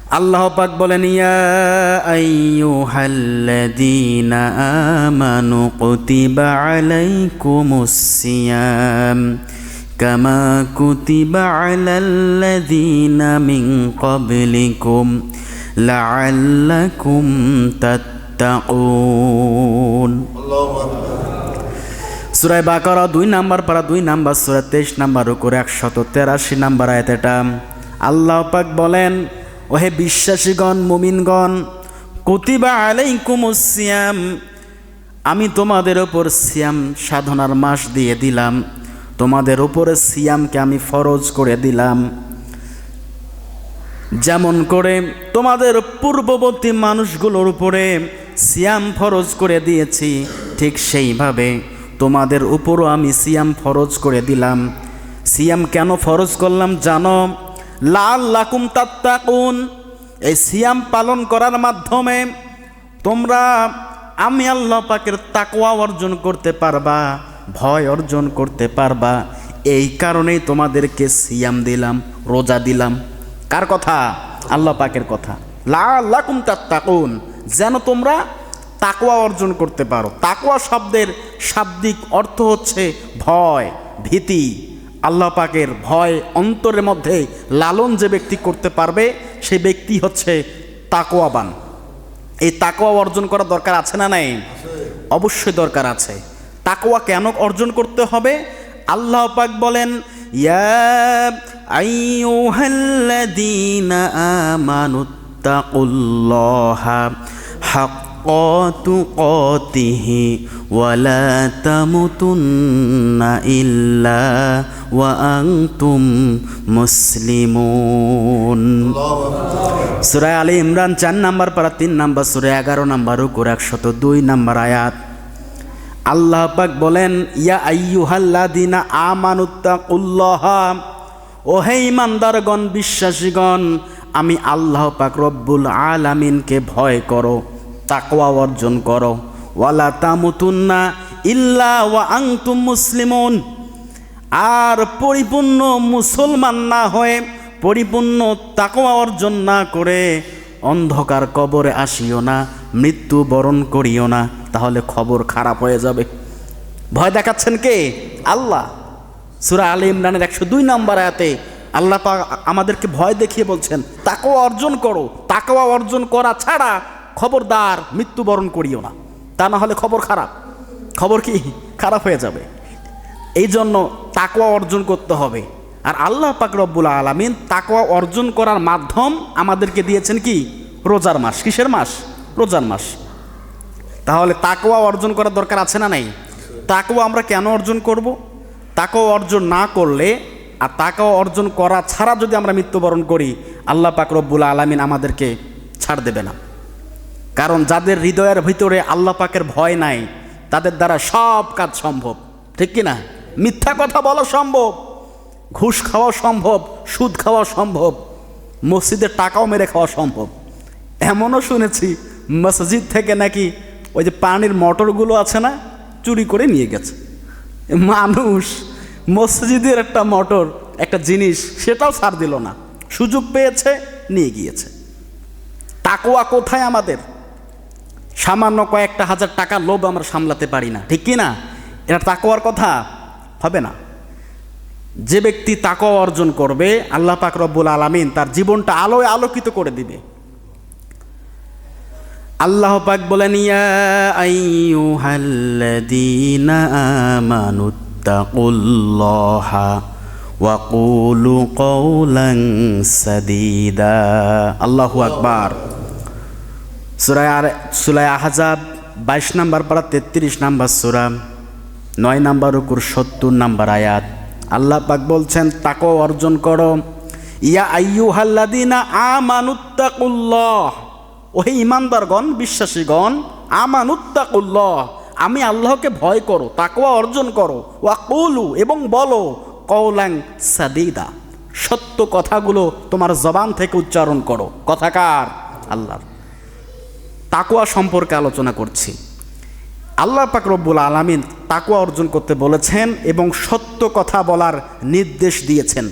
আল্লাহ পাক বলেন, ইয়া আইয়ুহাল্লাযীনা আমানু কুতিবা আলাইকুমুস সিয়াম কামা কুতিবা আলাল্লাযীনা মিন ক্বাবলিকুম লাআল্লাকুম তাত্তাকুন। সূরা বাকারা 2 নাম্বার পারা 2 নাম্বার সূরা 23 নাম্বার করে 183 নাম্বার আয়াত। এটা আল্লাহ পাক বলেন, ওহে বিশ্বাসীগণ, মুমিনগণ, কুতিবা আলাইকুমুস সিয়াম, আমি তোমাদের ওপর সিয়াম সাধনার মাস দিয়ে দিলাম, তোমাদের উপরে সিয়ামকে আমি ফরজ করে দিলাম। যেমন করে তোমাদের পূর্ববর্তী মানুষগুলোর উপরে সিয়াম ফরজ করে দিয়েছি, ঠিক সেইভাবে তোমাদের উপরও আমি সিয়াম ফরজ করে দিলাম। সিয়াম কেন ফরজ করলাম জানো? লাআল্লাকুম তাত্তাকুন। এই সিয়াম পালন করার মাধ্যমে তোমরা আমি আল্লাহ পাকের তাকওয়া অর্জন করতে পারবা, ভয় অর্জন করতে পারবা। এই কারণেই তোমাদেরকে সিয়াম দিলাম, রোজা দিলাম। কার কথা? আল্লাহ পাকের কথা। লাআল্লাকুম তাত্তাকুন, যেন তোমরা তাকওয়া অর্জন করতে পারো। তাকওয়া শব্দের শাব্দিক অর্থ হচ্ছে ভয়, ভীতি। আল্লাহ পাকের ভয় অন্তরের মধ্যে লালন যে ব্যক্তি করতে পারবে সেই ব্যক্তি হচ্ছে তাকওয়াবান। এই তাকওয়া অর্জন করা দরকার আছে না নাই? অবশ্যই দরকার আছে। তাকওয়া কেন অর্জন করতে হবে? আল্লাহ পাক বলেন, ইয়া আইয়ুহাল্লাযীনা আমানুত্তাকুল্লাহা হাক্কা তুকাতিহি ওয়া লা তামুতুন্না ইল্লা ওয়া আনতুম মুসলিমুন। সূরা আলে ইমরান 4 নাম্বার পারা 3 নাম্বার সূরা 11 নাম্বার করে 102 নাম্বার আয়াত। আল্লাহ পাক বলেন, ইয়া আইয়ুহাল্লাযীনা আমানুত্তাকুল্লাহা, ওহে ঈমানদারগণ, বিশ্বাসীগণ, আমি আল্লাহ পাক রব্বুল আলামিনকে ভয় করো, তাকওয়া অর্জন করো। ওয়ালা তামুতুন্না ইল্লা ওয়া আনতুম মুসলিমুন, আর পরিপূর্ণ মুসলমান না হয়ে, পরিপূর্ণ তাকওয়া অর্জন না করে অন্ধকার কবরে আসিও না, মৃত্যু বরণ করিও না, তাহলে খবর খারাপ হয়ে যাবে। ভয় দেখাচ্ছেন কে? আল্লাহ। সূরা আলে ইমরানের 102 নম্বর আয়াতে আল্লাহ পাক আমাদেরকে ভয় দেখিয়ে বলছেন, তাকওয়া অর্জন করো। তাকওয়া অর্জন করা ছাড়া খবরদার মৃত্যুবরণ করিও না, তা না হলে খবর খারাপ। খবর কি? খারাপ হয়ে যাবে। এই জন্য তাকওয়া অর্জন করতে হবে। আর আল্লাহ পাক রব্বুল আলামিন তাকওয়া অর্জন করার মাধ্যম আমাদেরকে দিয়েছেন কি? রোজার মাস। কিসের মাস? রোজার মাস। তাহলে তাকওয়া অর্জন করার দরকার আছে না নাই? তাকওয়া আমরা কেন অর্জন করব? তাকওয়া অর্জন না করলে, আর তাকওয়া অর্জন করা ছাড়া যদি আমরা মৃত্যুবরণ করি, আল্লাহ পাক রব্বুল আলামিন আমাদেরকে ছাড় দেবে না। কারণ যাদের হৃদয়ের ভিতরে আল্লাহ পাকের ভয় নাই, তাদের দ্বারা সব কাজ সম্ভব। ঠিক কি না? মিথ্যা কথা বলা সম্ভব, ঘুষ খাওয়া সম্ভব, সুদ খাওয়া সম্ভব, মসজিদের টাকাও মেরে খাওয়া সম্ভব। এমনও শুনেছি মসজিদ থেকে নাকি ওই যে পানির মোটরগুলো আছে না, চুরি করে নিয়ে গেছে মানুষ। মসজিদের একটা মোটর, একটা জিনিস, সেটাও ছাড় দিল না, সুযোগ পেয়েছে নিয়ে গিয়েছে। তাকওয়া কোথায় আমাদের? সামান্য কয়েকটা হাজার টাকার লোভ আমরা সামলাতে পারি না। ঠিক কি না? এটা তাকওয়ার কথা হবে না। যে ব্যক্তি তাকওয়া অর্জন করবে, আল্লাহ পাক রব্বুল আলামিন তার জীবনটা আলোয় আলোকিত করে দিবে। আল্লাহ পাক বলেন, ইয়া আইয়ুহাল্লাযীনা আমানুত্তাকুল্লাহা ওয়া কুলু কওলান সাদীদা। আল্লাহু আকবার। সূরা আহজাব 22 নাম্বার পারা 33 নাম্বার সূরা 9 নাম্বার রুকুর 70 নাম্বার আয়াত। আল্লাহ পাক বলছেন, তাকওয়া অর্জন করো। ইয়া আইয়ুহাল্লাযীনা আমানুত্তাকুল্লাহ, ওহে ঈমানদারগণ, বিশ্বাসীগণ, আমানুত্তাকুল্লাহ, আমি আল্লাহকে ভয় করো, তাকওয়া অর্জন করো। ওয়া কুলু, এবং বলো, কওলান সাদীদা, সত্য কথাগুলো তোমার জবান থেকে উচ্চারণ করো। কথা কার? আল্লাহর। তাকওয়া সম্পর্কে আলোচনা করছি। আল্লাহ পাক রব্বুল আলামিন তাকওয়া অর্জন করতে বলেছেন এবং সত্য কথা বলার নির্দেশ দিয়েছেন।